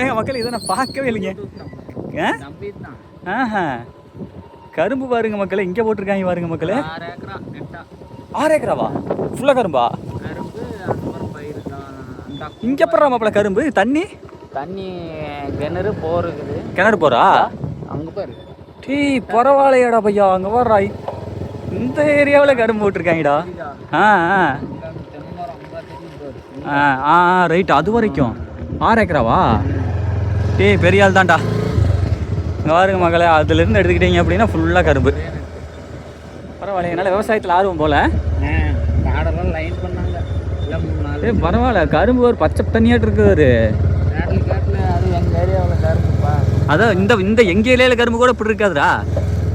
ஏங்க மக்கள் இதை நான் பார்க்கவே இல்லைங்க. ஆஹா கரும்பு பாருங்க மக்களே, இங்கே போட்டிருக்காங்க பாருங்க மக்களே. 6 ஏக்கராவா? ஃபுல்லாக கரும்பா? இங்கே எப்படா மாப்பிள்ள கரும்பு? தண்ணி கிணறு போருக்குது. கிணறு போறா அங்கே பாரு. டீ பரவாயில்லையாடா பையா, அங்கே வர்றா. இந்த ஏரியாவில் கரும்பு போட்டிருக்காங்கடா. ரைட். அது வரைக்கும் 6 ஏக்கராவா? டீ பெரிய ஆள் தான்டா. இங்கே பாருங்க மகளே, அதுலேருந்து எடுத்துக்கிட்டீங்க அப்படின்னா ஃபுல்லாக கரும்பு. பரவாயில்ல, என்னால் விவசாயத்தில் ஆர்வம் போல். காடெல்லாம் லைன் பண்ணாங்க. பரவாயில்ல, கரும்பு ஒரு பச்சை தண்ணியாட்டு இருக்குது. அது எங்கள் ஏரியாவில் கரும்புப்பா. அதான் இந்த எங்கள் ஏரியாவில் கரும்பு கூட இப்படி இருக்காதுடா.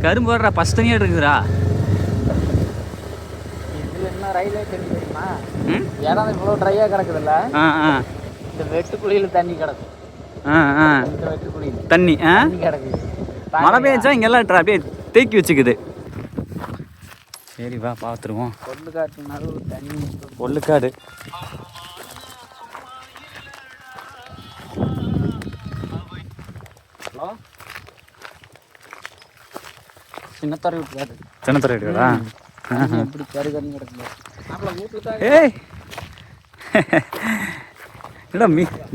கரும்பு வர்றா பச்சை தண்ணியாட்டு இருக்குதுடா. இதில் என்ன ரயிலே தெரியுமா? இடம் இவ்வளோ ட்ரையாக கிடக்குதுல்ல. இந்த வெட்டுக்குழியில் தண்ணி கிடக்கு. இந்த வெட்டுக்குழியில் தண்ணி கிடக்குது. மழை பெய்ஞ்சா இங்கெல்லாம் அப்படியே தேக்கி வச்சுக்குது. சரி வா பார்த்துருவோம். கொள்ளுக்காட்டு நடுவு தண்ணி. கொள்ளுக்காடு. ஹலோ, சின்னத்துறை வீட்டுக்காரு. சின்னத்துறை வீட்டுக்காரா? எப்படி கருகன்னு கிடக்குது. ஏய் என்னடா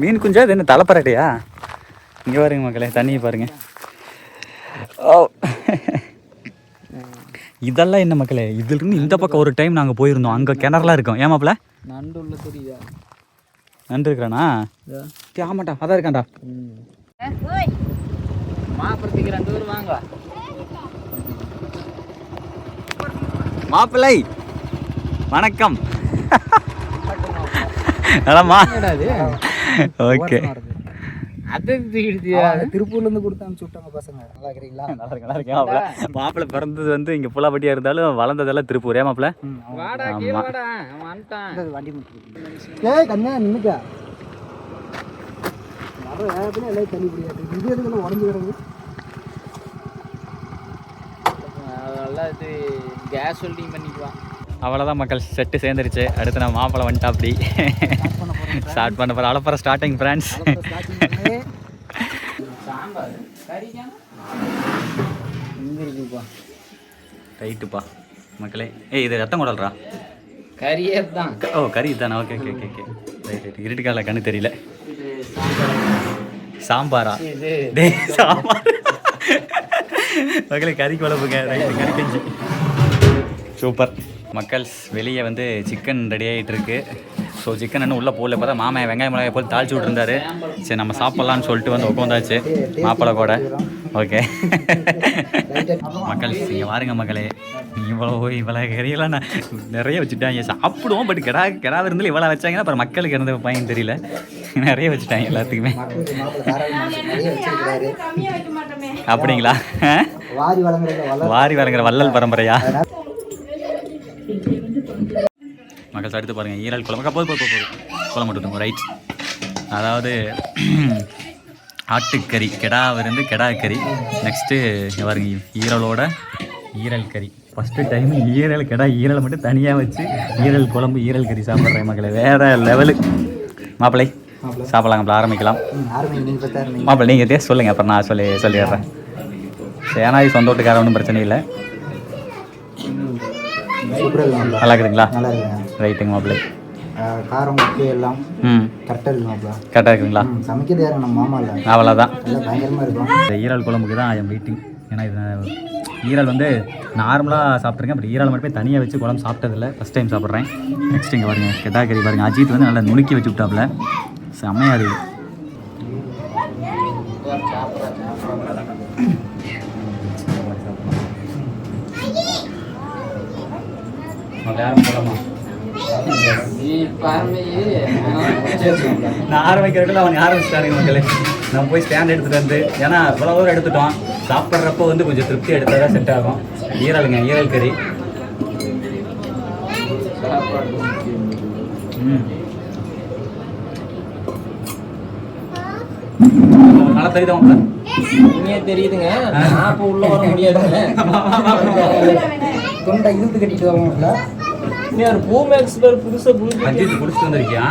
மீன் குஞ்சா? இது என்ன தலைப்பரட்டையா? இங்கே பாருங்க மக்களே, தண்ணியை பாருங்க. இதெல்லாம் என்ன மக்களே, இதுலேருந்து இந்த பக்கம் ஒரு டைம் நாங்கள் போயிருந்தோம். அங்கே கிணறுலாம் இருக்கும். ஏமாப்பில நண்டு உள்ள தெரியா? நண்டு இருக்கிறானா? ஆமாட்டா, அதான் இருக்கான்டா. மாப்பிளத்துக்கு 2 பேர் வாங்க. மாப்பிள்ளை வணக்கம். நலமா? ஓகே. திருப்பூர்லேருந்து கொடுத்து அனுப்பிச்சுட்டாங்க பசங்க. நல்லா இருக்கிறீங்களா? நல்லா இருக்கேன். மாப்பிள்ளை பிறந்தது வந்து இங்கே புலாப்பட்டியா இருந்தாலும் வளர்ந்ததெல்லாம் திருப்பூர். ஏமாப்பிள்ள வண்டி ஏய் கண்ணா நின்னுக்கா. எல்லாம் தண்ணி பிடிக்காது. இது எதுக்கு உடஞ்சு கிடக்கு? அதெல்லாம் இது கேஸ் வெல்டிங் பண்ணிக்குவான். அவ்வளோதான் மக்கள், செட்டு சேர்ந்துருச்சு. அடுத்து நான் மாப்பிள்ளை வந்துட்டா அப்படி ஸ்டார்ட் பண்ண போகிற அலப்பற ஸ்டார்டிங் ஃப்ரெண்ட்ஸ். ரைட்டுப்பா மக்களே. இது ரத்தம் குடல்றா? கறியே தான். ஓ கறி தானே. Okay okay okay okay right. இருட்டுக்கால கண்ணு தெரியல. சாம்பாரா? டே சாம்பார் மக்களே, கறி குழம்புங்க. ரைட்டு, கறி கஞ்சி. சூப்பர் மக்கள்ஸ். வெளியே வந்து சிக்கன் ரெடி ஆகிட்டு இருக்கு. ஸோ சிக்கன் இன்னும் உள்ளே போடல. பார்த்தா மாமா வெங்காயம் மிளகாய் போட்டு தாளிச்சு விட்ருந்தாரு. சரி நம்ம சாப்பிட்லான்னு சொல்லிட்டு வந்து உட்காந்தாச்சு மாப்பிள்ளை கூட. ஓகே மக்கள் இங்கே பாருங்க மக்களே, இவ்வளோ கறியெல்லாம் நான் நிறைய வச்சுட்டாங்க. சாப்பிடுவோம், பட் கிடா இருந்தாலும் இவ்வளோ வச்சாங்கன்னா அப்புறம் மக்களுக்கு இருந்த பையன் தெரியல. நிறைய வச்சுட்டாங்க எல்லாத்துக்குமே. அப்படிங்களா? வாரி வழங்குற வள்ளல் பரம்பரையா? மக்கள் அடுத்து பாருங்கள், ஈரல் குழம்பு. போது குழம்பு மட்டும் ரைட். அதாவது ஆட்டுக்கறி, கெடாவிருந்து கெடா கறி. நெக்ஸ்ட்டு பாருங்க, ஈரலோட ஈரல் கறி. ஃபஸ்ட்டு டைம் ஈரல் மட்டும் தனியாக வச்சு ஈரல் குழம்பு ஈரல் கறி சாப்பிட்றேன் மக்களை. வேறு லெவலு. மாப்பிள்ளை சாப்பிட்லாங்க, அப்போ ஆரம்பிக்கலாம். மாப்பிள்ளை நீங்கள் டேஸ்ட் சொல்லுங்கள், அப்புறம் நான் சொல்லிடுறேன். ஏன்னா இது சொந்த வீட்டுக்கார ஒன்றும் பிரச்சனை இல்லை. நல்லா இருக்குதுங்களா? ரைட்டுங்க மாப்பிள்ளை. காரம் உப்பு எல்லாம் கரெக்டாக இருக்குது மாப்பிள்ளை. கரெக்டாக இருக்குங்களா? சமைக்கிறது யாரும் நம்ம மாமா இல்லை. அவ்வளோதான். எல்லாம் பயங்கரமாக இருக்கும். இந்த ஈரல் குழம்புக்கு தான் ஐம் வெயிட்டிங். ஏன்னா இது ஈரல் வந்து நார்மலாக சாப்பிட்ருக்கேன், பட் ஈரல் மட்டுமே தனியாக வச்சு குழம்பு சாப்பிட்டதில்லை. ஃபஸ்ட் டைம் சாப்பிட்றேன். நெக்ஸ்ட் இங்கே பாருங்கள், கெடா கறி பாருங்கள். அஜித் வந்து நல்லா நுணுக்கி வச்சு விட்டாப்புல. செம்மையாக இருக்குது. நான் ஆரம்பிக்கிறதுக்குள்ள அவன் ஆரம்பிச்சிட்டானுங்க மக்களே. நம்ம போய் ஸ்டாண்ட் எடுத்துகிட்டு வந்து, ஏன்னா இவ்வளோ தூரம் எடுத்துட்டோம். சாப்பிட்றப்போ வந்து கொஞ்சம் திருப்தி எடுத்தால் தான் செட் ஆகும். ஈரலுங்க, ஈரல் கறி. நல்லா தெரியுதா? தெரியுதுங்க. அப்போ உள்ள வர முடியாதுங்க. தொண்டை இழுத்து கட்டிட்டு வருவாங்கல்ல. நீ ஒரு பூமேக்ஸ் பேர் புதுசாக அஜித் குடிச்சிட்டு வந்திருக்கியா?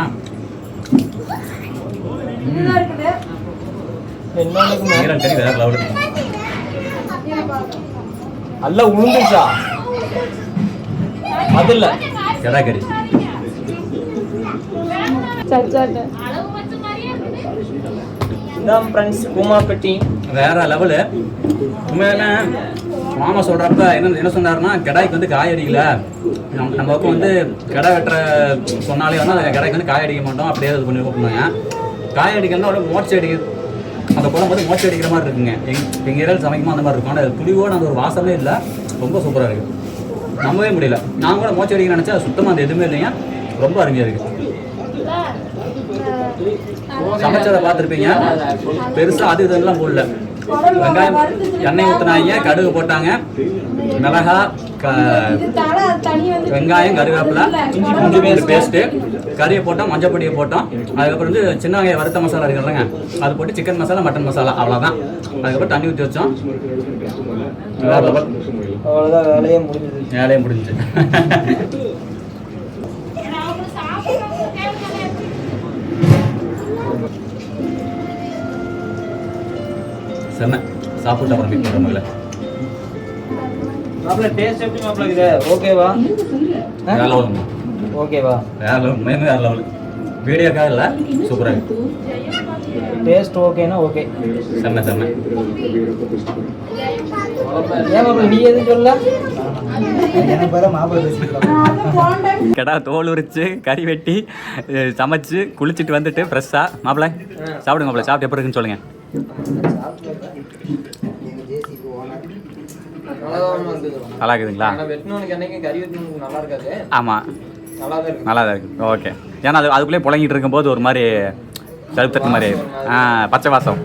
ஈரல் கறி வேற லெவல். நல்லா உளுந்துச்சா அது இல்ல கடா கறி இதான் ஃப்ரெண்ட்ஸ் கூமாப்பட்டி வேற லெவலு. உண்மையிலே மாமா சொல்கிறப்ப என்ன சொன்னார்னா, கடாய்க்கு வந்து காய் அடிக்கல, நம்ம பக்கம் வந்து கடை வெட்டுற சொன்னாலே வந்து அந்த கடாய்க்கு வந்து காய் அடிக்க மாட்டோம், அப்படியே இது பண்ணி கொடுப்பாங்க. காய் அடிக்கணும்னா அவ்வளோ மோட்சி அடிக்குது, அந்த குழம்பு வந்து மோட்சி அடிக்கிற மாதிரி இருக்குங்க. எங்கள் இறல் சமைக்குமா அந்த மாதிரி இருக்கும். ஆனால் புளிவோடு அந்த ஒரு வாசமே இல்லை, ரொம்ப சூப்பராக இருக்குது. நம்பவே முடியல. நான் கூட மோட்சி அடிக்க நினச்சா சுத்தமாக அந்த எதுவுமே இல்லைங்க, ரொம்ப அருமையாக இருக்குது. சமைச்சதை பார்த்துருப்பீங்க, பெருசாக அது இதெல்லாம் போடல. வெங்காயம் எண்ணெய் ஊற்றினாங்க, கடுகு போட்டாங்க, மிளகா, வெங்காயம், கருவேப்பிலை, இஞ்சி பூண்டு பேஸ்ட்டு, கறியை போட்டோம், மஞ்சள் பொடியை போட்டோம். அதுக்கப்புறம் வந்து சின்ன வெங்காயம் வறுத்த மசாலா இருக்குல்லங்க, அது போட்டு சிக்கன் மசாலா, மட்டன் மசாலா, அவ்வளோதான். அதுக்கப்புறம் தண்ணி ஊற்றி வச்சோம். அவ்வளோதான், வேலையே முடிஞ்சுது. செம்ம. சாப்பிட்டு அப்புறம் மீட் பண்ணுற மாதிரில மாப்பிள்ள டேஸ்ட் எப்படி மாப்பிள்ள இருக்குது? ஓகேவா? வேற லெவலுங்க. ஓகேவா? வேற லெவல், மெயினாக வேற லெவல். வீடியோக்காக இல்லை, சூப்பராக இருக்குது. டேஸ்ட் ஓகேனா ஓகே. செம்ம செம்ம. ஏன் மாப்பிள்ள நீ எதுவும் சொல்ல? கடா தோல் உரிச்சு கறி வெட்டி சமைச்சு குளிச்சுட்டு வந்துட்டு ஃப்ரெஷ்ஷாக மாப்பிள்ள சாப்பிடுங்க. மாப்பிள்ள சாப்பிட்டு எப்படி இருக்குன்னு சொல்லுங்கள். நல்லா இருக்குதுங்களா? ஆமாம், நல்லா தான் இருக்குது. ஓகே, ஏன்னா அதுக்குள்ளே புழங்கிட்டு இருக்கும்போது ஒரு மாதிரி தடுத்தட்டு மாதிரி பச்சை வாசம்.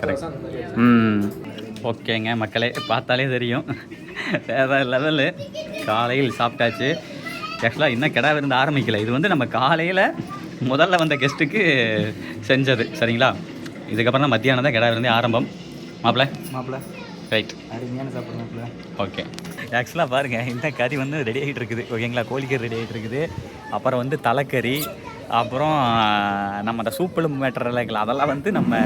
கரெக்ட். ஓகேங்க மக்களே, பார்த்தாலே தெரியும் வேறு லெவலு. காலையில் சாப்பிட்டாச்சு. ஆக்சுவலாக இன்னும் கிடா விருந்து ஆரம்பிக்கலை. இது வந்து நம்ம காலையில் முதல்ல வந்த கெஸ்ட்டுக்கு செஞ்சது, சரிங்களா? இதுக்கப்புறம் தான் மத்தியானம் தான் கிடா விருந்தே ஆரம்பம். மாப்பிள்ள ரைட், அருமையான சாப்பிட்ற மாப்பிள்ள. ஓகே, ஆக்சுவலாக பாருங்கள், இந்த கறி வந்து ரெடி ஆகிட்டு இருக்குது, ஓகேங்களா? கோழிக்கறி ரெடி ஆகிட்டு இருக்குது. அப்புறம் வந்து தலைக்கறி, அப்புறம் நம்ம அந்த சூப்பெலும் மேட்டரில் இருக்கலாம், அதெல்லாம் வந்து நம்ம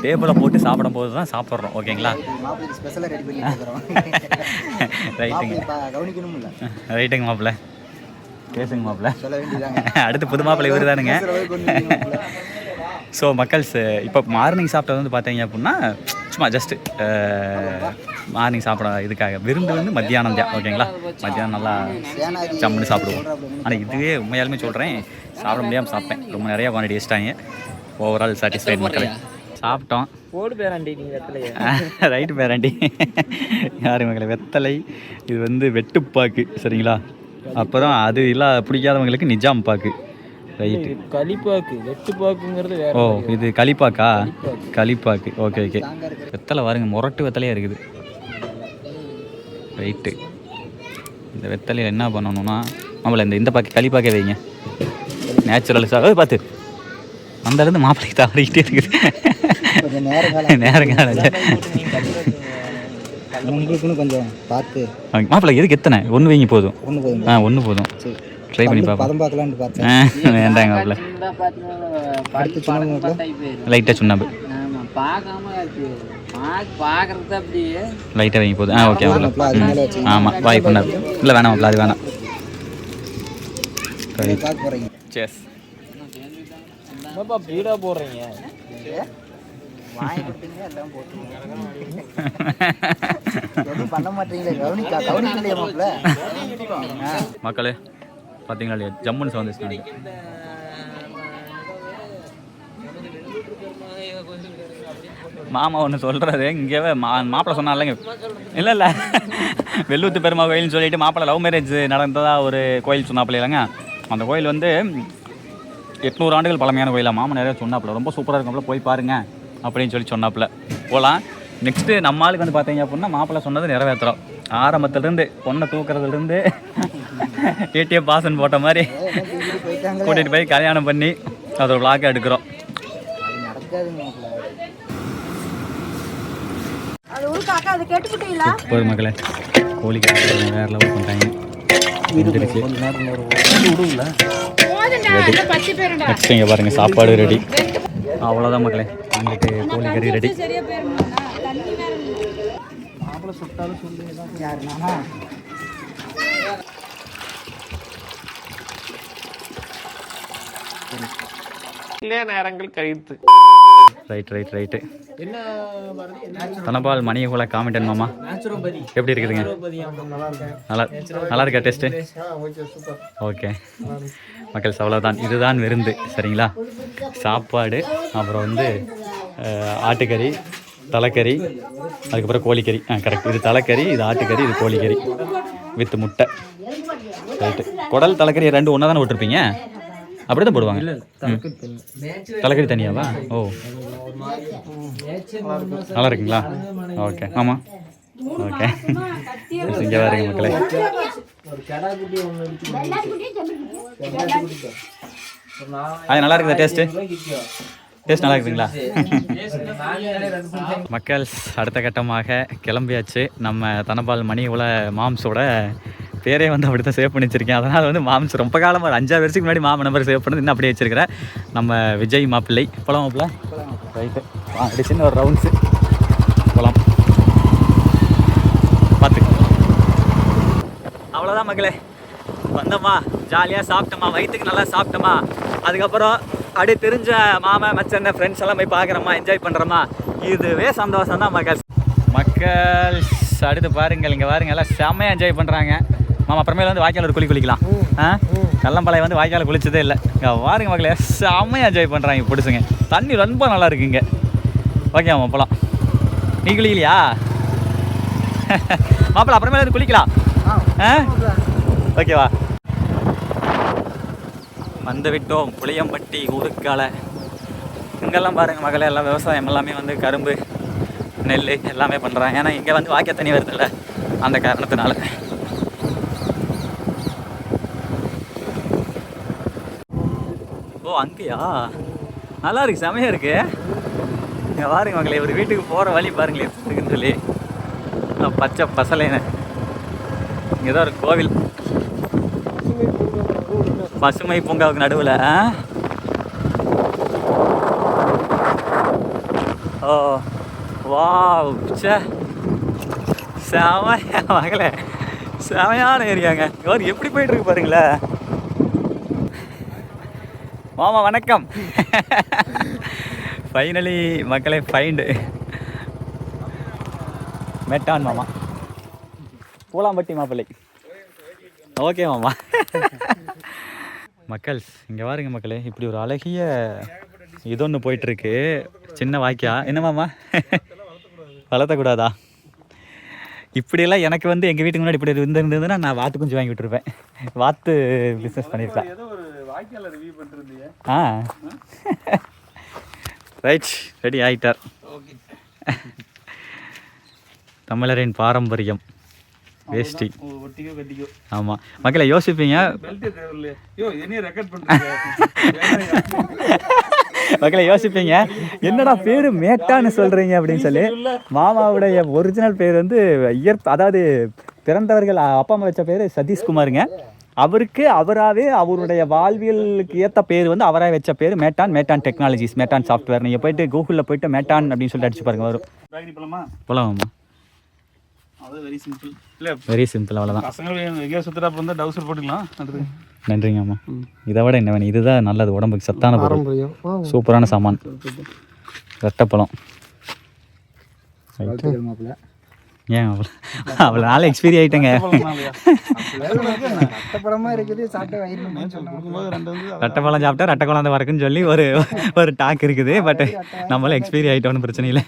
டேபிளில் போட்டு சாப்பிடும் போது தான் சாப்பிட்றோம், ஓகேங்களா? ஸ்பெஷலாக ரெடி பண்ணி ரைட்டுங்க, கவனிக்கணும்ல. ரைட்டுங்க மாப்பிள்ள, பேசுங்க மாப்பிள்ள. சொல்ல வேண்டியதாங்க. அடுத்து புது மாப்பிள்ளை இவர் தானுங்க. ஸோ மக்கள்ஸ், இப்போ மார்னிங் சாப்பிட்டது வந்து பார்த்தீங்க அப்படின்னா சும்மா ஜஸ்ட்டு மார்னிங் சாப்பிட இதுக்காக. விருந்து வந்து மத்தியானம் தான், ஓகேங்களா? மத்தியானம் நல்லா சம்முன்னு சாப்பிடுவோம். ஆனால் இதுவே உண்மையாலுமே சொல்கிறேன், சாப்பிட முடியாமல் சாப்பிட்டேன். ரொம்ப நிறையா குவான்டிட்டி வச்சிட்டாங்க. ஓவரால் சாட்டிஸ்ஃபைட் மக்களே. சாப்பிட்டோம். போடு பேராண்டி, நீ வெத்தலையா? ரைட்டு பேராண்டி. யாரு மக்களை, வெத்தலை. இது வந்து வெட்டுப்பாக்கு, சரிங்களா? அப்புறம் அது இல்லை பிடிக்காதவங்களுக்கு நிஜாம் பாக்கு. ரைட்டு, களிப்பாக்கு. வெட்டுப்பாக்குங்கிறது வேற. ஓ, இது களிப்பாக்கா? களிப்பாக்கு. Okay okay. வெத்தலை பாருங்க, முரட்டு வெத்தலையாக இருக்குது. ரைட்டு, இந்த வெத்தலையில் என்ன பண்ணணும்னா, நம்மள இந்த பாக்கு களிப்பாக்கே வைங்க. நேச்சுரல் சார் பார்த்து அந்த இடத்துல மாப்பிள்ளைக்கு தவறிக்கிட்டே இருக்குது. நேரங்கால உங்களுக்குன்னு கொஞ்சம் பார்த்து. மாப்பிள்ளை எதுக்கு எத்தனை? ஒன்று வைங்க போதும். ஒன்று போதும். ட்ரை பண்ணி பார்ப்போம். வேண்டாங்க மாப்பிள்ள, லைட்டாக சுண்ணாம்பு லைட்டாக வைங்க போதும். ஓகே மாப்பிள்ள. ஆமாம், வாய் பண்ணாது இல்லை, வேணாம் மாப்பிள்ள, அது வேணாம். சேஸ். பீடா போடுறீங்க. மக்களே பார்த்தீங்களா இல்லையா, ஜம்முன்னு வந்துச்சு. மாமா ஒன்று சொல்கிறது இங்கே மாப்பிள்ளை சொன்னாலங்க, இல்லை வெள்ளூத்து பெருமா கோயில்னு சொல்லிட்டு மாப்பிள்ளை லவ் மேரேஜ் நடந்ததாக ஒரு கோயில் சொன்னாப்பில்ல இல்லைங்க. அந்த கோயில் வந்து 800 ஆண்டுகள் பழமையான கோயிலாக மாமா நிறையா சொன்னாப்பில்ல. ரொம்ப சூப்பராக இருக்கும்ல, போய் பாருங்க அப்படின்னு சொல்லி சொன்னாப்பில்ல. போகலாம். நெக்ஸ்ட்டு நம்ம ஆளுக்கு வந்து பார்த்தீங்க அப்படின்னா, மாப்பிள்ளை சொன்னது நிறைவேற்றுறோம். ஆரம்பத்துலேருந்து பொண்ணை தூக்குறதுலேருந்து ஏடிஎம் பாசன் போட்ட மாதிரி கூட்டிகிட்டு போய் கல்யாணம் பண்ணி அதோட விளாக்கை எடுக்கிறோம். சூப்பர் மக்களே, கோழிக்கறி வேறு லெவல் பண்ணுறாங்க. நெக்ஸ்ட் இங்கே பாருங்கள், சாப்பாடு ரெடி. அவ்வளோதான் மக்களே. அங்கிட்டு கோழிக்கறி ரெடி. மாப்பிள்ளை சுட்டாலும் சொல்லி யாருண்ணா நேரங்கள் கழித்து. ரைட்டு. தனபால் மணியகுல காமிட்டன் மாமா எப்படி இருக்குதுங்க? நல்லா இருக்கா டேஸ்ட்டு? ஓகே மக்கள், அவ்வளோதான். இதுதான் விருந்து சரிங்களா? சாப்பாடு, அப்புறம் வந்து ஆட்டுக்கறி, தலைக்கறி, அதுக்கப்புறம் கோழிக்கறி. கரெக்ட். இது தலைக்கறி, இது ஆட்டுக்கறி, இது கோழிக்கறி வித் முட்டை. ரைட்டு. குடல் தலைக்கறி ரெண்டு ஒன்றா தானே விட்டுருப்பீங்க? அப்படி தான் போடுவாங்க. தலைக்கறி தனியாவா? ஓ, நல்லா இருக்குங்களா? ஓகே ஆமாம். ஓகே, இங்கே பாருங்க மக்களே. அது நல்லா இருக்குதா டேஸ்ட்டு? டேஸ்ட் நல்லா இருக்குதுங்களா? மக்கள், அடுத்த கட்டமாக கிளம்பியாச்சு. நம்ம தனபால் மணி உல மாம்ஸோட பேரே வந்து அப்படி தான் சேவ் பண்ணி வச்சிருக்கேன். அதனால் வந்து மாம்ஸ் ரொம்ப காலமாக ஒரு 5-6 வருஷத்துக்கு முன்னாடி மாம நம்பர் சேவ் பண்ணது இன்னும் அப்படியே வச்சிருக்கிறேன். நம்ம விஜய் மாப்பிள்ளை போலாம். மாப்பிள்ள ரைட்டு, அப்படி சின்ன ஒரு ரவுண்ட்ஸு போகலாம். பார்த்து அவ்வளோதான் மக்களே. வந்தோமா, ஜாலியாக சாப்பிட்டோமா, வயிற்றுக்கு நல்லா சாப்பிட்டோமா, அதுக்கப்புறம் அப்படியே தெரிஞ்ச மாமா மச்சன் ஃப்ரெண்ட்ஸ் எல்லாம் போய் பார்க்குறோமா, என்ஜாய் பண்ணுறோமா, இதுவே சந்தோஷம் தான் மக்கள். அடுத்து பாருங்கள், இங்கே பாருங்க, எல்லாம் செம்மையாக என்ஜாய் பண்ணுறாங்க. மாமா அப்புறமேல வந்து வாய்க்கால் ஒரு குளிக்கலாம். கல்லம்பாளையம் வந்து வாய்க்கால் குளிச்சதே இல்லை. இங்கே பாருங்க மக்களே, செம்மையாக என்ஜாய் பண்ணுறாங்க பிடிச்சுங்க. தண்ணி ரொம்ப நல்லா இருக்குங்க. ஓகே மாமா போகலாம். நீ குளிக்கலையா மாப்பிள்ள? அப்புறமேல வந்து குளிக்கலாம். ஓகேவா? வந்து விட்டோம் புளியம்பட்டி ஊருக்கால. இங்கெல்லாம் பாருங்கள் மகளே, எல்லாம் விவசாயம் எல்லாமே வந்து கரும்பு, நெல் எல்லாமே பண்ணுறாங்க. ஏன்னா இங்கே வந்து வாய்க்கால் தண்ணி வருதில்ல, அந்த காரணத்தினால. ஓ அங்கேயா? நல்லா இருக்கு, செமையாக இருக்கு. இங்கே பாருங்க மகளே, ஒரு வீட்டுக்கு போகிற வழி பாருங்களேன் இருக்குன்னு சொல்லி பச்சை பசலேன்னு. இங்கே தான் ஒரு கோவில், பசுமை பூங்காவுக்கு நடுவில். ஓ வாவ், செமையா மகளே, செமையான ஏரியாங்க. இவர் எப்படி போயிட்டு இருக்கு பாருங்களேன். மாமா வணக்கம். ஃபைனலி மக்களே, ஃபைண்டு மெட்டான் மாமா, பூலாம்பட்டி மாப்பிள்ளை. ஓகே மாமா. மக்கள் இங்கே பாருங்க மக்களே, இப்படி ஒரு அழகிய இது ஒன்று போயிட்டுருக்கு, சின்ன வாய்க்கா. என்ன மாமா வளர்த்தக்கூடாதா? இப்படியெல்லாம் எனக்கு வந்து எங்கள் வீட்டுக்கு முன்னாடி இப்படி இருந்ததுன்னா நான் வாத்து குஞ்சு வாங்கி விட்டுருப்பேன். வாத்து பிஸ்னஸ் பண்ணியிருக்கேன். ரைட், ரெடி ஆகிட்டார். தமிழரின் பாரம்பரியம் வேஷ்டி. ஆமாம் மக்களை, யோசிப்பீங்க மக்களை, யோசிப்பீங்க என்னடா பேர் மேட்டான்னு சொல்கிறீங்க அப்படின்னு சொல்லி. மாமாவுடைய ஒரிஜினல் பேர் வந்து அதாவது பிறந்தவர்கள் அப்பா அம்மா வச்ச பேர் சதீஷ்குமாருங்க. அவருக்கு அவராகவே அவருடைய வாழ்வியலுக்கு ஏற்ற பேர் வந்து அவராக வச்ச பேர் மேட்டான் டெக்னாலஜிஸ், மேட்டான் சாஃப்ட்வேர். நீங்கள் போயிட்டு கூகுளில் போயிட்டு மேட்டான் அப்படின்னு சொல்லிட்டு அடிச்சு பாருங்க, வரும். போகலாமா? வெரி சிம்பிள், அவ்வளோதான். நன்றிங்க அம்மா. இதை விட என்ன வேணும்? இதுதான் நல்லது, உடம்புக்கு சத்தான பொருள், சூப்பரான சாமான். ரெட்டப்பழம். ஏன் அவ்வளோ நாள் எக்ஸ்பீரி ஆகிட்டேங்க. ரெட்டப்பழம் சாப்பிட்டா ரெட்டை குழந்தை வரக்குன்னு சொல்லி ஒரு டாக் இருக்குது. பட் நம்மளும் எக்ஸ்பீரி ஆகிட்டோன்னு பிரச்சனை இல்லை.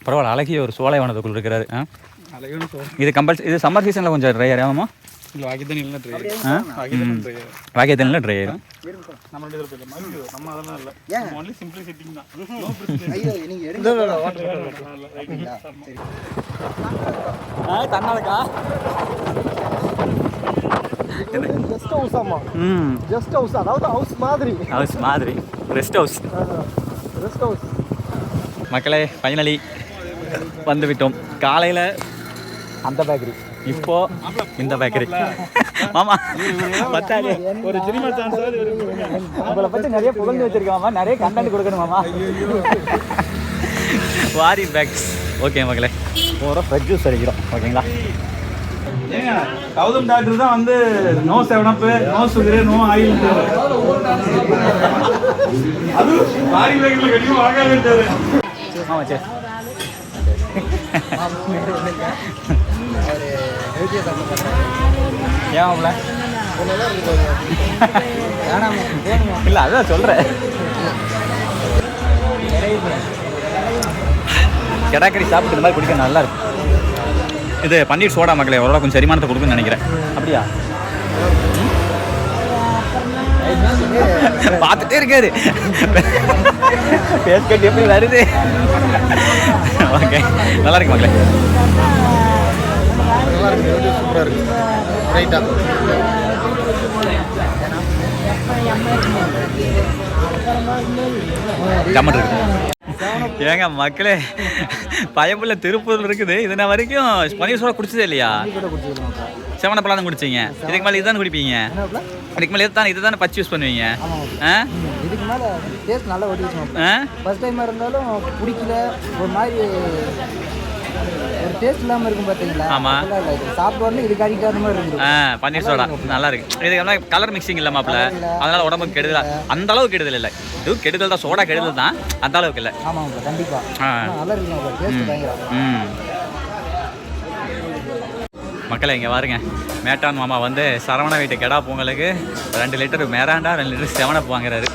பரவாயில்ல, அழகிய ஒரு சோலைவனத்துக்குள் இருக்கிறாரு. இது இது சம்மர் சீசனில் கொஞ்சம் ட்ரை ஆகாமா? வாக்கிய தண்ணியில் ட்ரை ஆயிரும். தன்னாலக்கா ரெஸ்ட் ஹவுஸ். மக்களே, ஃபைனலி வந்து விட்டோம். காலையில் அந்த பேக்கரி, இப்போ இந்த பேக்கரி. மாமா பத்தாது. ஒரு சினிமா சான்ஸ் உங்களை பற்றி நிறைய புகழ்ந்து வச்சிருக்கேன் மாமா, நிறைய கண்டென்ட் கொடுக்கணும் மாமா. வாரி பேக்ஸ். ஓகே மக்களே, ஒரு ஃப்ரெஷ் ஜூஸ் அடிக்கிறோம் ஓகேங்களா. கௌதம் டாக்டர் தான் வந்து no 7up, no sugar, no oil. அது வாரி பேக்ல கட்டியும் வாங்காட்டாரு. ஆமா சரி. ஏன் இல்லை அதான் சொல்கிறேன். கெடாக்கறி சாப்பிட்டு இந்த மாதிரி குடிக்க நல்லா இருக்கு. இது பன்னீர் சோடா மக்களே, ஓரளவு கொஞ்சம் செரிமானத்தை கொடுக்குன்னு நினைக்கிறேன். அப்படியா? பார்த்துட்டே இருக்காரு பேஸ் கட்டி எப்படி வருது. ஓகே நல்லா இருக்கு மக்களே. சூப்பராக இருக்கு. ரைட்டா ஜம்மன் இருக்கு. ஏங்க மக்களே, பயம்புள்ள திருப்பூர்ல இருக்குது. இது நான் வரைக்கும் பன்னீர் சோடா குடிச்சதே இல்லையா? 7up தான் குடிச்சிங்க. இதுக்கு மேலே இதுதான் குடிப்பீங்க? இதுக்கு மேலே இது தானே பச்சு யூஸ் பண்ணுவீங்க? இதுக்கு மேலே டேஸ்ட் நல்லா ஓடிச்சு. ஃபர்ஸ்ட் டைம் இருந்தாலும் பிடிக்கல, ஒரு மாதிரி ஒரு டேஸ்ட் இல்லாமல் இருக்கும் பார்த்தீங்களா? ஆமாம், சாப்பிட்டு இதுக்கு அடிக்காத மாதிரி இருக்கு. பன்னீர் சோடா நல்லா இருக்கு. இதுக்கு கலர் மிக்சிங் இல்லை மாப்பிள்ள, அதனால உடம்புக்கு கெடுதல். அந்த அளவுக்கு கெடுதல் இல்லை. இது கெடுதல் தான், சோடா கெடுதல் தான், அந்த அளவுக்கு இல்லை. ஆமாம் கண்டிப்பாக நல்லா இருக்கு டேஸ்ட் பயங்கரம். மக்களை இங்கே பாருங்க, மேட்டான் மாமா வந்து சரவண வீட்டு கெடா பொங்கலுக்கு 2 லிட்டர் மேராண்டா 2 லிட்டர் 7up வாங்குறாரு.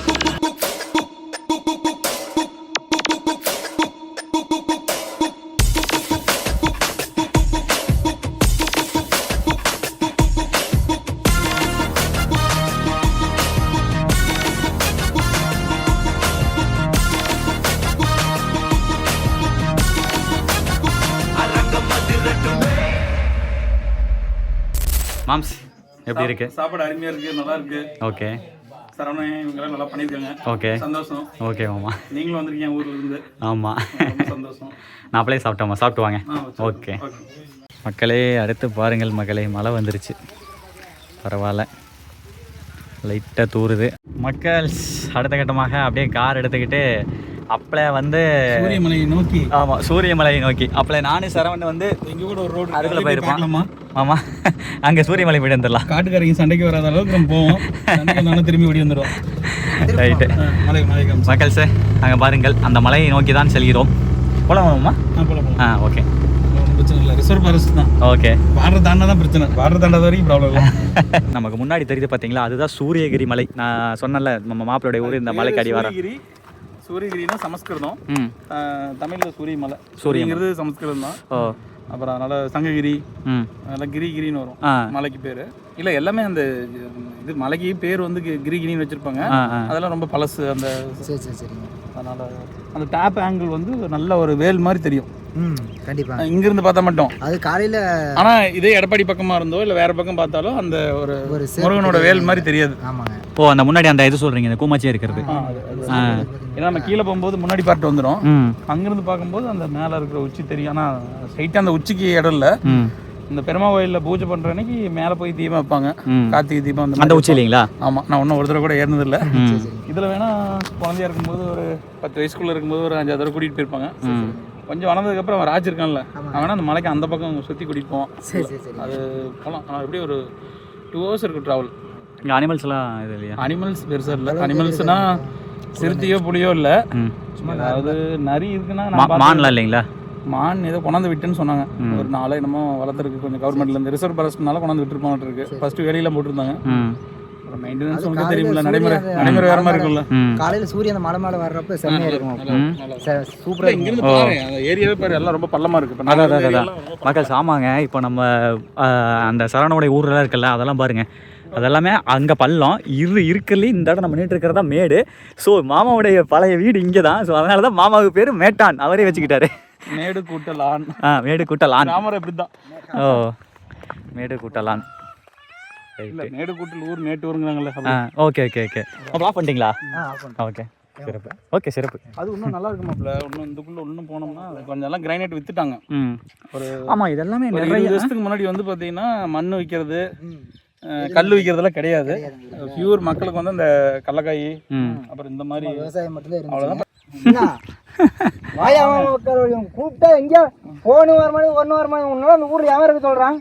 மாம்ஸ் எப்படி இருக்கு? சாப்பாடு அருமையா இருக்கு, நல்லா இருக்கு. ஓகே, சரவணன் இவங்கெல்லாம் நல்லா பண்ணியிருக்காங்க. ஓகே சந்தோஷம். ஓகே மாமா, நீங்களும் வந்திருக்கீங்க ஊர்ல இருந்து. ஆமாம் சந்தோஷம். நான் அப்படியே சாப்பிட்டோம்மா, சாப்பிட்டு வாங்க. ஓகே மக்களே, அடுத்து பாருங்கள் மக்களே, மழை வந்துருச்சு. பரவாயில்ல, லைட்டாக தூறுது. மக்கள் அடுத்த கட்டமாக அப்படியே கார் எடுத்துக்கிட்டு அப்பளை வந்து சூரியமலையை நோக்கி. ஆமாம், சூரியமலையை நோக்கி. அப்பளை நானும் சரவணன் வந்து இங்கே கூட ஒரு ரோடு அதுக்குள்ளே போயிருப்பான். ஆமாம், அங்கே சூரியமலை போய்ட்டு வந்துடலாம். காட்டுக்காரங்க சண்டைக்கு வராத அளவுக்கு நம்ம போவோம், திரும்பி ஓடி வந்துடுவோம். ரைட்டு மக்கள் சார், அங்கே பாருங்கள், அந்த மலையை நோக்கி தான் செல்கிறோம். போகலாமாம்மா? போகலாம். ஓகே, பிரச்சனை இல்லை. ரிசர்வ் ஃபாரஸ்ட் தான். ஓகே, பார்டர் தாண்டா தான் பிரச்சனை. பார்டர் தாண்டாத வரைக்கும் ப்ராப்ளம் இல்லை. நமக்கு முன்னாடி தெரியுது பார்த்தீங்களா, அதுதான் சூரியகிரி மலை. நான் சொன்னல, நம்ம மாப்பிளுடைய ஊர் இந்த மலைக்கு அடிவாரம். சூரியகிரினா சமஸ்கிருதம், தமிழில் சூரியமலை. சூரியங்கிறது சமஸ்கிருதம் தான். அப்புறம் அதனால சங்ககிரி, அதெல்லாம் கிரிகிரின்னு வரும் மலைக்கு பேர். இல்லை எல்லாமே அந்த இது மலைக்கு பேர் வந்து கிரிகிரின்னு வச்சுருப்பாங்க. அதெல்லாம் ரொம்ப பழசு. அந்த அதனால அந்த டேப் ஆங்கிள் வந்து நல்ல ஒரு வேல் மாதிரி தெரியும். கண்டிப்பா இங்கிருந்து பார்த்தா மட்டும் அது காலையில. ஆனா இதே எடப்பாடி பக்கமா இருந்தோ இல்ல வேற பக்கம் பார்த்தாலும் அந்த ஒரு முருகனோட வேல் மாதிரி தெரியாது. ஆமாங்க. ஓ, அந்த முன்னாடி அந்த இது சொல்றீங்க, இந்த கூமாச்சியா இருக்கிறது. ஏன்னா நம்ம கீழே போகும்போது முன்னாடி பார்த்து வந்துடும். அங்கிருந்து பார்க்கும்போது அந்த மேல இருக்கிற உச்சி தெரியும். ஆனா ஸ்ட்ரைட்டா அந்த உச்சிக்கு இடம் இல்ல. இந்த பெருமா கோயில்ல பூஜை பண்ற அன்னைக்கு மேல போய் தீபம் வைப்பாங்க, கார்த்திகை தீபம். அந்த உச்சி இல்லைங்களா? ஆமா, நான் ஒன்னும் ஒரு தடவை கூட ஏறினது இல்லை. இதுல வேணா குழந்தையா இருக்கும்போது ஒரு 10 வயசுக்குள்ள இருக்கும்போது ஒரு 5 தடவை கூட்டிட்டு போயிருப்பாங்க. கொஞ்சம் வளர்ந்ததுக்கு அப்புறம் அவன் ராஜ் இருக்கான்ல, அவனா அந்த மலைக்கு அந்த பக்கம் சுற்றி கூட்டிட்டு போவான். அது போகலாம். ஆனால் எப்படி ஒரு 2 hours இருக்கு ட்ராவல். இங்கே அனிமல்ஸ்லாம் இது இல்லையா? அனிமல்ஸ் பெருசாக இல்லை. அனிமல்ஸ்னா சிறுத்தையோ புளியோ இல்லை, அதாவது நரி இருக்குன்னா மான்லாம் இல்லைங்களா? மான் ஏதோ கொண்டாந்து விட்டுன்னு சொன்னாங்க. ஒரு 4 என்னமோ வளர்த்துருக்கு கொஞ்சம் கவர்மெண்ட்ல இருந்து ரிசர்வ் ஃபாரஸ்ட்னால கொண்டாந்து விட்டுருப்பாங்க இருக்கு. ஃபர்ஸ்ட் வேலையெல்லாம் போட்டுருந்தாங்க. மெயின்டெனன்ஸ் உங்களுக்கு தெரியும்ல, நடைமுறை வேற மாதிரி இருக்கும்ல. காலையில சூரியன் அந்த மலை மேல வர்றப்ப செம்மையா இருக்கும். சூப்பரா இங்க இருந்து பாரு, அந்த ஏரியாவே பாரு, எல்லாம் ரொம்ப பள்ளமா இருக்கு. அதான் மக்கள் சாமாங்க. இப்போ நம்ம அந்த சரவணோடைய ஊர்லாம் இருக்குல்ல, அதெல்லாம் பாருங்க, அதெல்லாமே அங்கே பள்ளம் இருக்குல்ல. இந்த இடம் நம்ம நின்றுட்டு இருக்கிறதா மேடு. ஸோ மாமாவுடைய பழைய வீடு இங்கே தான். ஸோ அதனால தான் மாமாவுக்கு பேர் மேட்டான், அவரே வச்சுக்கிட்டாரு. மேடு கூட்டலான். மேடு கூட்டலான். ராமர் இப்படிதான். ஓ, மேடு கூட்டலான். மேடு கூட்டல் ஊர் மேட்டூருங்கிறாங்கல்ல. Okay okay okay. ஆஃப் பண்ணிட்டீங்களா? ஓகே, சிறப்பு. ஓகே, சிறப்பு. அது இன்னும் நல்லா இருக்கு மாப்ள. இன்னும் இதுக்குள்ள இன்னும் போனோம்னா கொஞ்சம் எல்லாம் கிரைனைட் வித்துட்டாங்க. ஒரு ஆமாம், இதெல்லாமே 20 வருஷத்துக்கு முன்னாடி வந்து பார்த்தீங்கன்னா மண் வைக்கிறது, கல் விற்கிறதெல்லாம் கிடையாது. பியூர் மக்களுக்கு வந்து இந்த கடலக்காய் அப்புறம் இந்த மாதிரி விவசாயம் மட்டும் அவ்வளோதான். கூப்பிட்டா எங்க போன வரமானு ஒன்னு வரமானு உன்னால அந்த ஊர்ல எவன் இருக்க சொல்றான்?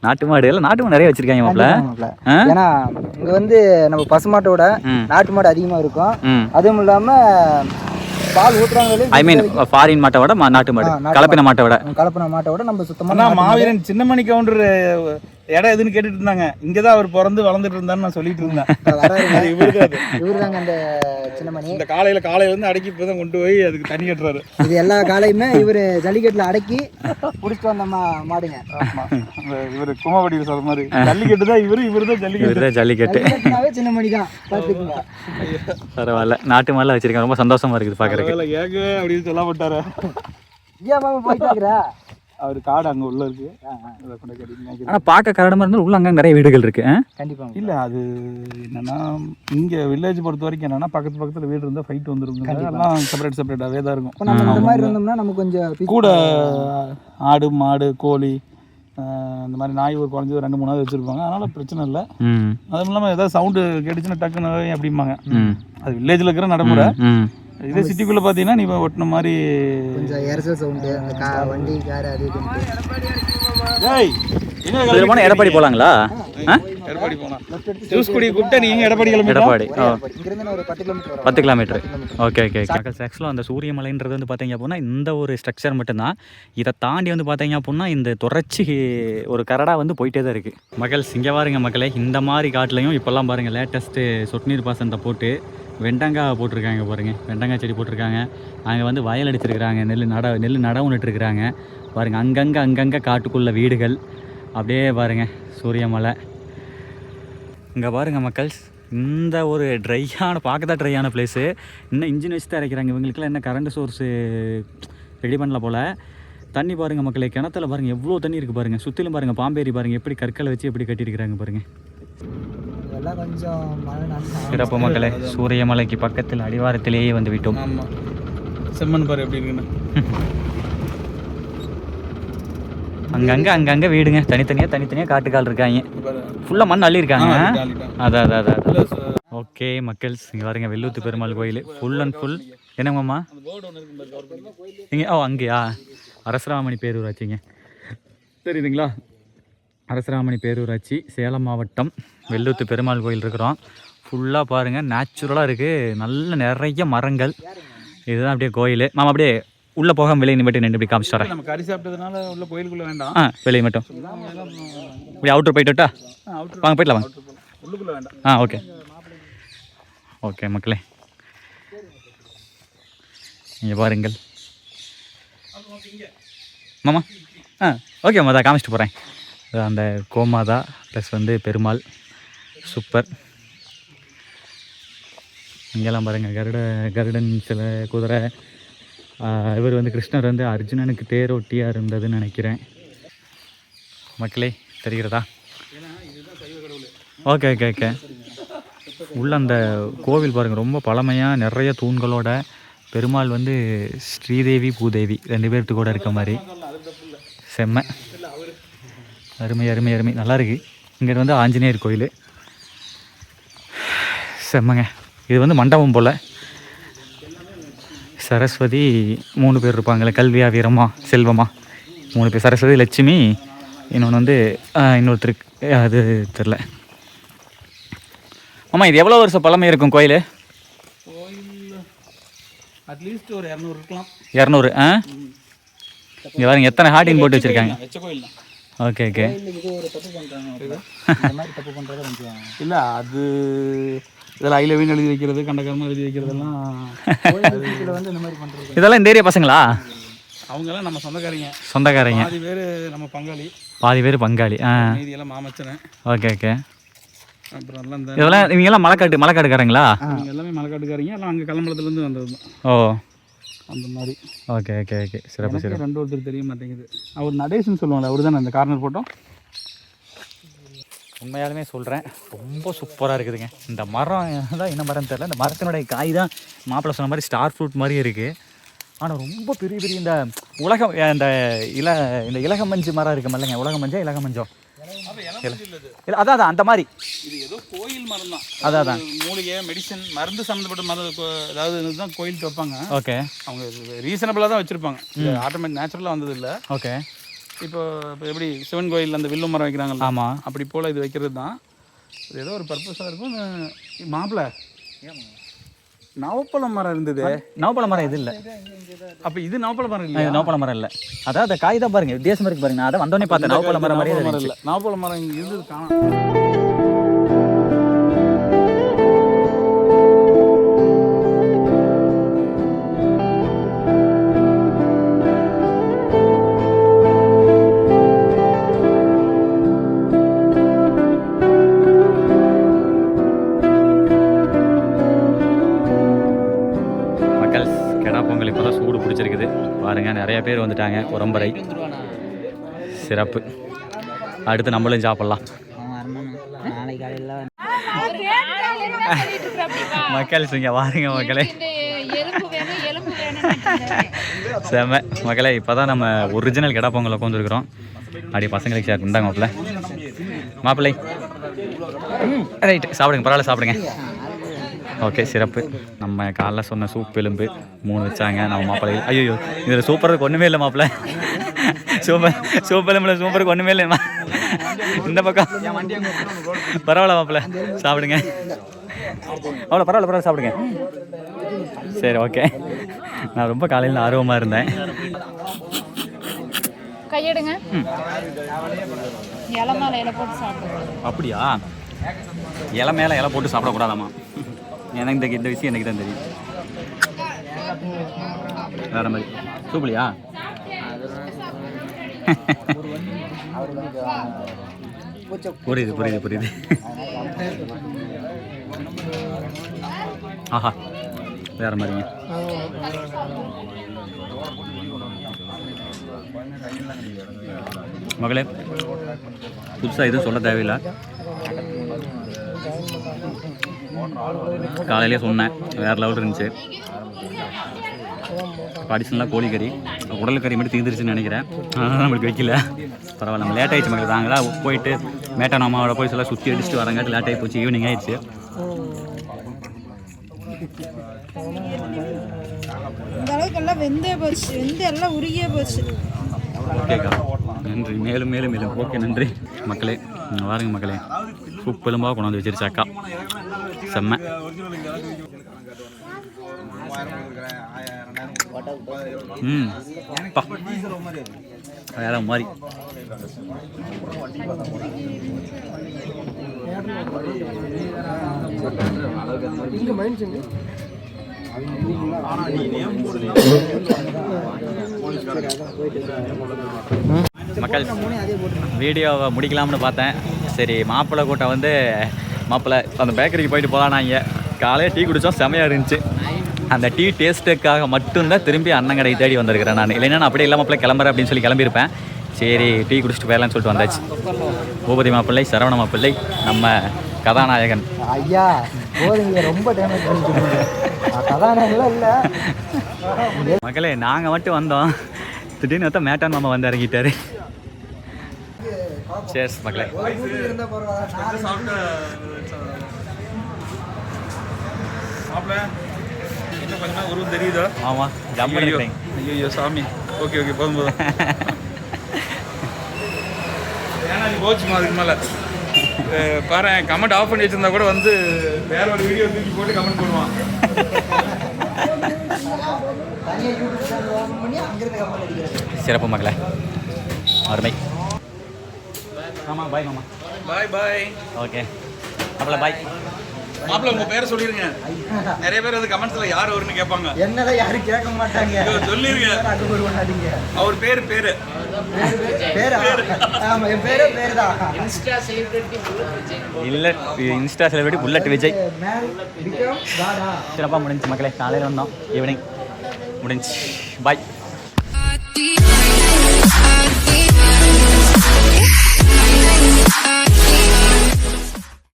நாட்டு மாடு எல்லாம் நாட்டு மாடு நிறைய வச்சிருக்காங்க மாப்ள. ஏன்னா இங்க வந்து நம்ம பசுமாட்டோட நாட்டு மாடு அதிகமா இருக்கும். அதுவும் இல்லாம பால் ஊத்துறாங்க. ஐ மீன் ஃபாரின் மாட்டை விட நாட்டு மாடு, கலப்பின மாட்டை விட நம்ம சுத்தமா. மாவீரன் சின்னமணி கவுண்டர் இடம் எதுன்னு கேட்டுட்டு இருந்தாங்க. இங்கதான் அவர் பிறந்து வளர்ந்துட்டு இருந்தான்னு நான் சொல்லிட்டு இருந்தேன். இவருதாங்க அந்த சின்னமணி. இந்த காலையில இருந்து அடக்கி இப்பதான் கொண்டு போய் அதுக்கு தண்ணி கட்டுறாரு. இது எல்லா காலையுமே இவரு ஜல்லிக்கட்டுல அடக்கி புடிச்சிட்டு வந்த மாடுங்க. இவரு குமாவடி சொல்ற மாதிரி ஜல்லிக்கட்டு தான் இவருதான் ஜல்லிக்கட்டு. சின்னமணி தான் பாத்துக்கோங்க. பரவாயில்ல, நாட்டு மாடுலாம் வச்சிருக்கேன். ரொம்ப சந்தோஷமா இருக்குது பாக்குறதுக்கு. கேக்கு அப்படின்னு சொல்ல மாட்டாரு. ஏன் மாமா போயிட்டாக்குறா? அவர் காடு அங்கே உள்ள இருக்கு. ஆனால் பார்க்க கரடமாக இருந்தாலும் உள்ள அங்கே நிறைய வீடுகள் இருக்கு. கண்டிப்பாக இல்லை, அது என்னன்னா இங்கே வில்லேஜ் பொறுத்த வரைக்கும் என்னன்னா பக்கத்தில் வீடு இருந்தால் ஃபைட் வந்துருங்க. எல்லாம் செப்பரேட்டாகவே தான் இருக்கும். நம்ம இந்த மாதிரி இருந்தோம்னா நமக்கு கொஞ்சம் கூட ஆடு மாடு கோழி இந்த மாதிரி நாய் ஒரு குறைஞ்சது 2-3 வச்சுருப்பாங்க. அதனால் பிரச்சனை இல்லை. அதுவும் இல்லாமல் ஏதாவது சவுண்டு கேட்டுச்சுன்னா டக்குன்னு அப்படிம்பாங்க. அது வில்லேஜில் இருக்கிற நடைமுறை. இதே சிட்டிக்குள்ள பாத்தீங்கன்னா நீ ஒட்டின மாதிரி கொஞ்சம் எரசல் சவுண்ட், அந்த வண்டி கார் அது இது போனா எடப்பாடி போலாங்களா? எடப்பாடி போலாம். ஜூஸ் குடி கூப்பிட்டா நீங்க எடப்பாடி கிளம்பி. எடப்பாடி இங்க இருந்து ஒரு 10 கிலோமீட்டர். Okay okay. ஆக்சுவலாக அந்த சூரியமலைன்றது வந்து பார்த்தீங்க அப்படின்னா இந்த ஒரு ஸ்ட்ரக்சர் மட்டும்தான். இதை தாண்டி வந்து பார்த்தீங்க அப்படின்னா இந்த தொடர்ச்சி ஒரு கரடா வந்து போயிட்டே தான் இருக்குது. மக்கள் இங்கே பாருங்க மக்களே, இந்த மாதிரி காட்டிலையும் இப்போல்லாம் பாருங்கள் லேட்டஸ்ட்டு சொட்டு நீர் பாசனத்தை போட்டு வெண்டங்காய் போட்டிருக்காங்க பாருங்கள். வெண்டங்காய் செடி போட்டிருக்காங்க. அங்கே வந்து வயல் அடிச்சிருக்கிறாங்க. நெல் நடவு நட்டுருக்குறாங்க பாருங்கள். அங்கங்கே காட்டுக்குள்ள வீடுகள் அப்படியே பாருங்கள். சூரியமலை இங்கே பாருங்கள் மக்கள். இந்த ஒரு பார்க்க தான் ட்ரையான பிளேஸு. இன்னும் இன்ஜின் வச்சு தான் இறக்கிறாங்க. இவங்களுக்குலாம் என்ன கரண்ட் சோர்ஸு ரெடி பண்ணல போல். தண்ணி பாருங்கள் மக்களே, கிணத்துல பாருங்கள் எவ்வளோ தண்ணி இருக்குது பாருங்கள். சுற்றிலும் பாருங்கள் பாம்பேரி பாருங்கள் எப்படி கற்களை வச்சு எப்படி கட்டியிருக்கிறாங்க பாருங்கள். சிறப்பு மக்களே, சூரியமலைக்கு பக்கத்தில் அடிவாரத்திலேயே வந்து விட்டோம். செம்மண் பாரு எப்படி இருக்குன்னு. அங்கங்கே வீடுங்க தனித்தனியாக காட்டுக்கால் இருக்காங்க. ஃபுல்லாக மண் அள்ளியிருக்காங்க. அதான். ஓகே மக்கள், இங்கே பாருங்க வெள்ளூத்து பெருமாள் கோயில் ஃபுல் அண்ட் ஃபுல். என்னங்கம்மா இங்கே? அங்கேயா அரசராமணி பேரூராட்சிங்க. தெரியுதுங்களா? அரசராமணி பேரூராட்சி, சேலம் மாவட்டம், வெள்ளூத்து பெருமாள் கோயில் இருக்கிறோம். ஃபுல்லாக பாருங்கள் நேச்சுரலாக இருக்குது. நிறைய மரங்கள். இதுதான் அப்படியே கோயில். மாமா அப்படியே உள்ளே போகாமல் வெளியே மட்டும் நின்று இப்படி காமிச்சு வரேன். நம்ம கறி சாப்பிட்டதுனால உள்ள கோயிலுக்குள்ளே வேண்டாம். வெளியே மட்டும் இப்படி அவுட்ரு போயிட்டுட்டா வாங்க போயிடலாம் வாங்க. உள்ளுக்குள்ளே வேண்டாம். ஓகே ஓகே மக்களே, இங்கே பாருங்கள் மாமா. ஓகே மாமா, தான் காமிச்சிட்டு போகிறேன். அந்த கோமாதா ப்ளஸ் வந்து பெருமாள் சூப்பர். இங்கெல்லாம் பாருங்கள் கருடன் சில குதிரை. இவர் வந்து கிருஷ்ணர் வந்து அர்ஜுனனுக்கு தேரோட்டியாக இருந்ததுன்னு நினைக்கிறேன். மக்களே தெரிகிறதா? Okay okay okay. உள்ள அந்த கோவில் பாருங்கள் ரொம்ப பழமையாக நிறைய தூண்களோட. பெருமாள் வந்து ஸ்ரீதேவி பூதேவி 2 பேர்த்து கூட இருக்க மாதிரி. செம்ம அருமை நல்லா இருக்குது. இங்கே வந்து ஆஞ்சநேயர் கோயில் செம்மங்க. இது வந்து மண்டபம் போல். சரஸ்வதி 3 பேர் இருப்பாங்களே, கல்வியா வீரமா செல்வமா 3 பேர். சரஸ்வதி, லட்சுமி, இன்னொன்று வந்து இன்னொருத்தருக்கு அது தெரில. ஆமாம், இது எவ்வளோ வருஷம் பழமை இருக்கும் கோயில்? அட்லீஸ்ட் ஒரு 200 இருக்கலாம். 200. இங்கே பாருங்க எத்தனை ஹார்டின் போட்டு வச்சுருக்காங்க. Okay okay. இல்லை அது இதில் ஐலவின் எழுதி வைக்கிறது, கண்டகரமாக எழுதி வைக்கிறதெல்லாம் இதெல்லாம் இந்த ஏரியா பசங்களா? அவங்கெல்லாம் நம்ம சொந்தக்காரங்க. பாதி பேர் நம்ம பங்காளி. மீதியெல்லாம் மாமச்சனை. Okay okay. அப்புறம் எல்லாம் இந்த இதெல்லாம் இவங்கெல்லாம் மலைக்காட்டுக்காரங்களா? இவங்க எல்லாமே மலைக்காட்டுக்காரங்க. எல்லாம் அங்கே கல்லம்பலத்துலேருந்து வந்தது தான். ஓ அந்த மாதிரி. Okay okay okay. சிறப்பு. ஒருத்தர் தெரிய மாட்டேங்குது. அவர் நடேசன் சொல்லுவாங்க. அவர் தான் அந்த கார்னர் போட்டோம். உண்மையாலுமே சொல்கிறேன், ரொம்ப சூப்பராக இருக்குதுங்க. இந்த மரம் தான் என்ன மரம் தெரியல. இந்த மரத்தினுடைய காய் தான் மாப்பிள்ளை சொன்ன மாதிரி ஸ்டார் ஃப்ரூட் மாதிரி இருக்குது. ஆனால் ரொம்ப பெரிய பெரிய இந்த உலகம் இந்த இந்த இலக மஞ்சு மரம் இருக்கு இல்லைங்க, உலக மஞ்சா இலக மஞ்சோ இல்லை, அதான் அந்த மாதிரி இது ஏதோ கோயில் மரம் தான். அதான் மூலிகை மெடிசன் மருந்து சம்மந்தப்பட்ட மரம், அதாவது இதுதான் கோயிலுக்கு வைப்பாங்க. ஓகே, அவங்க ரீசனபிளாக தான் வச்சுருப்பாங்க, ஆட்டோமேட்டிக் நேச்சுரலாக வந்தது இல்லை. ஓகே, இப்போ எப்படி சிவன் கோயில் அந்த வில்லு மரம் வைக்கிறாங்கல்ல, ஆமாம், அப்படி போல் இது வைக்கிறது தான். இது ஏதோ ஒரு பர்பஸாக இருக்கும். மாப்பிள்ளை நவப்பழ மரம் இருந்தது. நவப்பழ மரம் இது இல்லை. அப்போ இது நவப்பழ மரம் இல்லை, நவப்பழ மரம் இல்லை. அதான் அந்த காய் தான் பாருங்க, வித்தியாசம் இருக்கு பாருங்க. நான் அதை வந்தோடனே பார்த்தேன், நவப்பழ மரம் மாதிரியே இல்லை. நவப்பழ மரம் இங்கே இருந்தது காணும். பிடிச்சிருக்குது பாருங்க, நிறைய பேர் வந்துட்டாங்க. உரம்பரை சிறப்பு. அடுத்து நம்மளும் சாப்பிடலாம். மக்கள் இங்க வாருங்க மக்களே, செம மக்களே. இப்போதான் நம்ம ஒரிஜினல் கெடா பொங்கல் உட்காந்துருக்குறோம். அப்படியே பசங்களுக்கு ஷேர் பண்ணாங்க மாப்பிள்ளை. ரைட், சாப்பிடுங்க, பரவாயில்ல சாப்பிடுங்க. ஓகே, சிறப்பு. நம்ம காலைல சொன்ன சூப் எலும்பு 3 வச்சாங்க நம்ம மாப்பிள்ளை. ஐயோ, இதில் சூப்பருக்கு ஒன்றுமே இல்லை மாப்பிள்ளை. சூப் எலும்புல சூப்பருக்கு ஒன்றுமே இல்லைம்மா. இந்த பக்கம் பரவாயில்ல மாப்பிள்ளை, சாப்பிடுங்க. அவ்வளோ பரவாயில்ல சாப்பிடுங்க. சரி, ஓகே. நான் ரொம்ப காலையில் ஆர்வமாக இருந்தேன். கையெடுங்க. இலை மேலே இலை போட்டு சாப்பிடுங்க. அப்படியா? இலை மேலே இலை போட்டு சாப்பிடக்கூடாதாம்மா? எனக்கு இந்த விஷயம் எனக்கு தான் தெரியும். வேற மாதிரி சூப்பலியா? புரியுது. ஆஹா, வேற மாதிரிங்க. மகளே, புதுசாக எதுவும் சொல்ல தேவையில்லை. காலையிலே சொன்னேன், வேறு லெவல் இருந்துச்சு. அடிஷனலாக கோழிக்கறி, உடல் கறி மட்டும் தீர்ந்துருச்சுன்னு நினைக்கிறேன். அதனால் நம்மளுக்கு வைக்கல. பரவாயில்ல, நம்ம லேட் ஆகிடுச்சு மக்கள். தாங்களா போயிட்டு மேட்டான் அம்மாவோட போய் சொல்ல சுற்றி அடிச்சுட்டு வரங்காட்டி லேட் ஆகி போச்சு. ஈவினிங் ஆயிடுச்சு. இந்த அளவுக்கு எல்லாம் வெந்தே போச்சு, எல்லாம் உருகியே போச்சு. ஓகேக்கா, நன்றி. மேலும் ஓகே, நன்றி மக்களே. வாருங்க மக்களே, சூப் எலும்பாக கொண்டாந்து வச்சிருச்சு அக்கா. செம்ம. வேற மாதிரி. மக்கள், வீடியோவை முடிக்கலாம்னு பார்த்தேன். சரி, மாப்பிள்ளை கூட்டம் வந்து மாப்பிள்ளை அந்த பேக்கரிக்கு போயிட்டு போகலாம். நாங்கள் காலையில் டீ குடித்தோம், செமையாக இருந்துச்சு. அந்த டீ டேஸ்ட்டுக்காக மட்டும்தான் திரும்பி அண்ணன் கடையை தேடி வந்திருக்கிறேன் நான். இல்லைன்னா நான் அப்படியே இல்லை மாப்பிள்ளை கிளம்புறேன் அப்படின்னு சொல்லி கிளம்பியிருப்பேன். சரி, டீ குடிச்சிட்டு போயிடலான்னு சொல்லிட்டு வந்தாச்சு. பூபதி மாப்பிள்ளை, சரவண மாப்பிள்ளை, நம்ம கதாநாயகன். ஐயா ரொம்ப டேமேஜ் பண்ணிட்டு கதாநாயகன் இல்லை மக்களே. நாங்கள் மட்டும் வந்தோம், திடீர்னு பார்த்தா மேட்டான் மாமா வந்து இறங்கிட்டாரு. சேர்ஸ் மக்களே. உருவம் தெரியுதா? ஆமாம், ஜம்மு. ஐயோ சாமி. ஓகே, போதும். ஏன்னா நீ போச்சுமா அதுக்கு மேலே பாரு. கமெண்ட் ஆஃப் பண்ணி வச்சிருந்தா கூட வந்து வேற ஒரு வீடியோ தூக்கி போட்டு கமெண்ட் பண்ணுவான். சிறப்பு மக்களே, அருமை. ஆமாம், பாய் மாமா. பாய். ஓகே மாப்பிள்ள, பாய். மாப்பிள்ள, உங்க பேரை சொல்லிருங்க. நிறைய பேர் வந்து கமெண்ட்ஸ்ல யார் வரும்னு கேட்பாங்க. என்னதான் யாரும் கேட்க மாட்டாங்க. சொல்லிருங்க. அவர் பேரு பேரா? ஆமா, என் பேரு தான். Insta celebrity bullet Vijay. சிறப்பாக முடிஞ்சு மக்களே. காலையில் வந்தோம், ஈவினிங் முடிஞ்சு. பாய்.